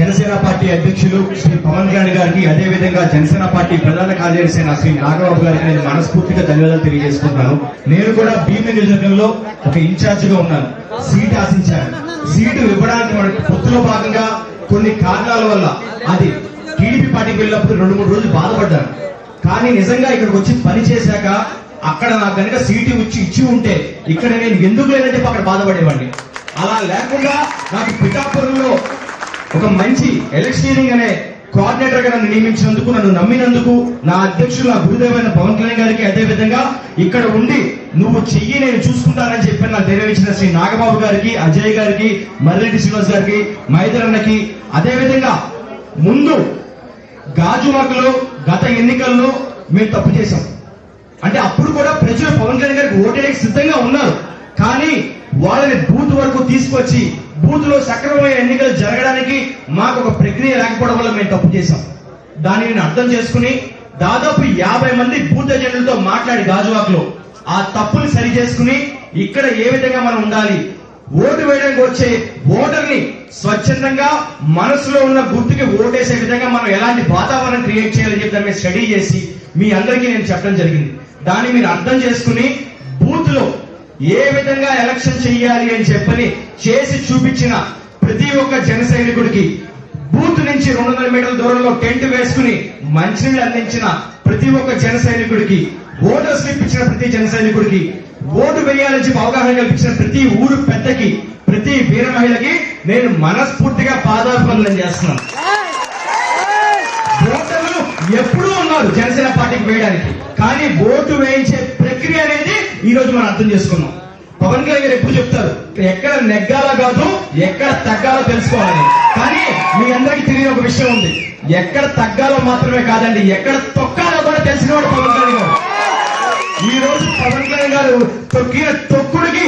Janasena party అధ్యక్షులు శ్రీ పవన్ కళ్యాణ్ గారికి, అదేవిధంగా జనసేన పార్టీ ప్రధాన కార్యదర్శి అయిన శ్రీ నాగబాబు గారికి నేను మనస్ఫూర్తిగా ధన్యవాదాలు తెలియజేసుకుంటున్నాను. నేను కూడా భీమి నియోజకవర్గంలో ఒక ఇన్ఛార్జ్ గా ఉన్నాను. సీటు ఆశించాను. సీటు ఇవ్వడానికి మనకి పొత్తులో భాగంగా కొన్ని కారణాల వల్ల అది టీడీపీ పార్టీకి వెళ్ళినప్పుడు 2-3 రోజులు బాధపడ్డాను. కానీ నిజంగా ఇక్కడికి వచ్చి పని చేశాక అక్కడ నాకు కనుక సీటు ఇచ్చి ఉంటే ఇక్కడ నేను ఎందుకు లేదంటే అక్కడ బాధపడేవాడిని. అలా లేకుండా నాకు పిఠాపురంలో ఒక మంచి ఎలక్షనీరింగ్ అనే కోఆర్డినేటర్ గా నన్ను నియమించినందుకు, నన్ను నమ్మినందుకు నా అధ్యక్షులు, నా గురుదేవైన పవన్ కళ్యాణ్ గారికి, అదేవిధంగా ఇక్కడ ఉండి నువ్వు చెయ్యి నేను చూసుకుంటానని చెప్పి నాకు ధైర్యం ఇచ్చిన శ్రీ నాగబాబు గారికి, అజయ్ గారికి, మర్రెడ్డి శ్రీనివాస్ గారికి, మైదరన్నకి, అదేవిధంగా ముందు గాజువాకలో గత ఎన్నికల్లో మేము తప్పు చేశాం. అంటే అప్పుడు కూడా ప్రజలు పవన్ కళ్యాణ్ గారికి ఓటేయడానికి సిద్ధంగా ఉన్నారు. కానీ వాళ్ళని బూత్ వరకు తీసుకొచ్చి బూత్ లో సక్రమమైన ఎన్నికలు జరగడానికి మాకు ఒక ప్రక్రియ లేకపోవడం వల్ల మేము తప్పు చేశాం. దాన్ని నేను అర్థం చేసుకుని దాదాపు 50 మంది బూత్ ఏజెంట్లతో మాట్లాడి గాజువాకలో ఆ తప్పుని సరి చేసుకుని ఇక్కడ ఏ విధంగా మనం ఉండాలి, ఓటు వేయడానికి వచ్చే ఓటర్ని స్వచ్ఛందంగా మనసులో ఉన్న గుర్తుకి ఓటేసే విధంగా మనం ఎలాంటి వాతావరణం క్రియేట్ చేయాలని చెప్పి దాన్ని స్టడీ చేసి మీ అందరికీ నేను చెప్పడం జరిగింది. దాన్ని మీరు అర్థం చేసుకుని బూత్ లో ఏ విధంగా ఎలక్షన్ చెయ్యాలి అని చెప్పని చేసి చూపించిన ప్రతి ఒక్క జన సైనికుడికి, బూత్ నుంచి 200 మీటర్ల దూరంలో టెంట్ వేసుకుని మంచినీళ్ళు అందించిన ప్రతి ఒక్క జన సైనికుడికి, ఓటర్ స్లిప్ ఇచ్చిన ప్రతి జన సైనికుడికి, ఓటు వేయాలని చెప్పి అవగాహన కల్పించిన ప్రతి ఊరు పెద్దకి, ప్రతి వీర మహిళకి నేను మనస్ఫూర్తిగా పాదాభివందనం చేస్తున్నాను. ఓటర్లు ఎప్పుడూ ఉన్నారు జనసేన పార్టీకి వేయడానికి, కానీ ఓటు వేయించే ప్రక్రియ అనేది ఈ రోజు మనం అర్థం చేసుకున్నాం. పవన్ కళ్యాణ్ గారు ఎప్పుడు చెప్తారు, ఎక్కడ నెగ్గాలో కాదు ఎక్కడ తగ్గాలో తెలుసుకోవాలని. కానీ మీ అందరికీ తెలియని ఒక విషయం ఉంది, ఎక్కడ తగ్గాలో మాత్రమే కాదండి, ఎక్కడ తొక్కాలో కూడా తెలిసినవాడు పవన్ కళ్యాణ్ గారు. ఈ రోజు పవన్ కళ్యాణ్ గారు తొక్కిన తొక్కుడికి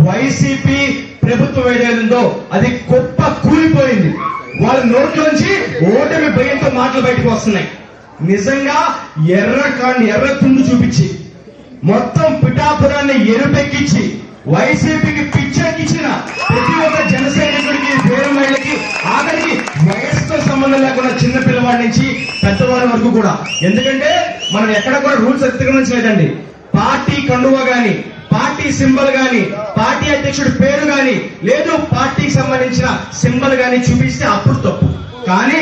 వైసీపీ ప్రభుత్వం ఏదైందో అది గొప్ప కూలిపోయింది. వాళ్ళ నోట్లోంచి ఓటమి భయంతో మాటలు బయటకు వస్తున్నాయి. నిజంగా ఎర్ర తుండు చూపించి మొత్తం పిఠాపురాన్ని ఎరుపెక్కించి వైసీపీకి పిచ్చెక్కించిన ప్రతి ఒక్క జన సైనికుడికి, వీర మహిళకి, ఆఖరికి వయసుతో సంబంధం లేకుండా చిన్న పిల్లవాడి నుంచి పెద్దవారి వరకు కూడా. ఎందుకంటే మనం ఎక్కడ కూడా రూల్స్ అతిక్రమించలేదండి. పార్టీ కండువా గాని, పార్టీ సింబల్ గాని, పార్టీ అధ్యక్షుడి పేరు గాని, లేదు పార్టీకి సంబంధించిన సింబల్ గాని చూపిస్తే అప్పుడు తప్పు. కానీ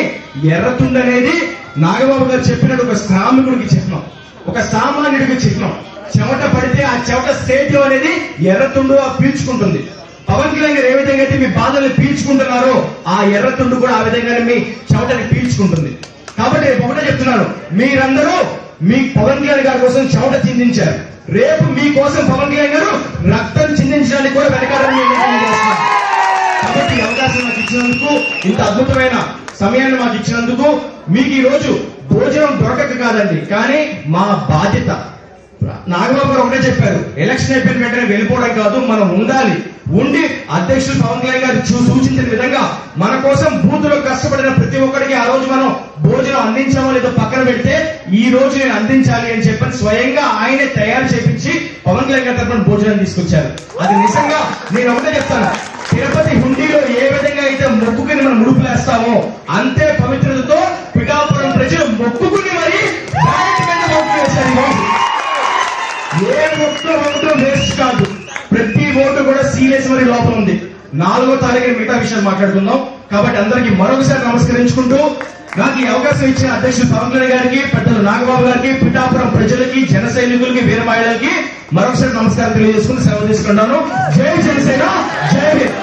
ఎర్రతుండ అనేది నాగబాబు గారు చెప్పినట్టు ఒక శ్రామికుడికి చిహ్నం, ఒక సామాన్యుడికి చిహ్నం. చెమట పడితే ఆ చెమట స్టేట్ అనేది ఎర్రతుండు పీల్చుకుంటుంది. పవన్ కళ్యాణ్ గారు ఏ విధంగా అయితే మీ బాధల్ని పీల్చుకుంటున్నారో ఆ ఎర్రతుండు కూడా ఆ విధంగానే మీ చెమటని పీల్చుకుంటుంది. కాబట్టి ఒకటే చెప్తున్నాను, మీరందరూ మీ పవన్ కళ్యాణ్ గారి కోసం చెమట చిందించారు. రేపు మీకోసం పవన్ కళ్యాణ్ గారు రక్తం చిందించడానికి కూడా వెనకాలని చేస్తున్నారు. కాబట్టి ఈ అవకాశం మాకు ఇచ్చినందుకు, ఇంత అద్భుతమైన సమయాన్ని మాకు ఇచ్చినందుకు, మీకు ఈ రోజు భోజనం దొరకక కాదండి, కానీ మా బాధ్యత. నాగబాబు గారు ఒకటే చెప్పారు, ఎలక్షన్ అయిపోయిన వెంటనే వెళ్ళిపోవడం కాదు, మనం ఉండాలి. ఉండి అధ్యక్షులు పవన్ కళ్యాణ్ గారు సూచించిన విధంగా మన కోసం బూత్ లో కష్టపడిన ప్రతి ఒక్కరికి ఆ రోజు మనం భోజనం అందించామో లేదో పక్కన పెడితే ఈ రోజు నేను అందించాలి అని చెప్పని స్వయంగా ఆయనే తయారు చేపించి పవన్ కళ్యాణ్ గారి తరఫున భోజనం తీసుకొచ్చారు. అది నిజంగా నేను ఒకటే చెప్తాను, తిరుపతి హుండీలో ఏ విధంగా అయితే మొక్కుకుని మనం ముడుపులేస్తామో అంతే పవిత్రతతో పిఠాపురం ప్రజలు మొక్కుకుని మరి ఓట్లు వేశారు. ఏ ఓటు వేస్ట్ కాదు, ప్రతి ఓటు కూడా సీరియస్ మరి లోపల ఉంది. 4వ తారీఖున మిగతా విషయాలు మాట్లాడుకుందాం. కాబట్టి అందరికీ మరొకసారి నమస్కరించుకుంటూ నాకు ఈ అవకాశం ఇచ్చిన అధ్యక్షుడు పవన్ కళ్యాణ్ గారికి, పెద్దలు నాగబాబు గారికి, పిఠాపురం ప్రజలకి, జన సైనికులకి, వీర మహిళలకి మరొకసారి నమస్కారం తెలియజేసుకుని సెలవు తీసుకుంటాను. జై జనసేన, జై హింద్.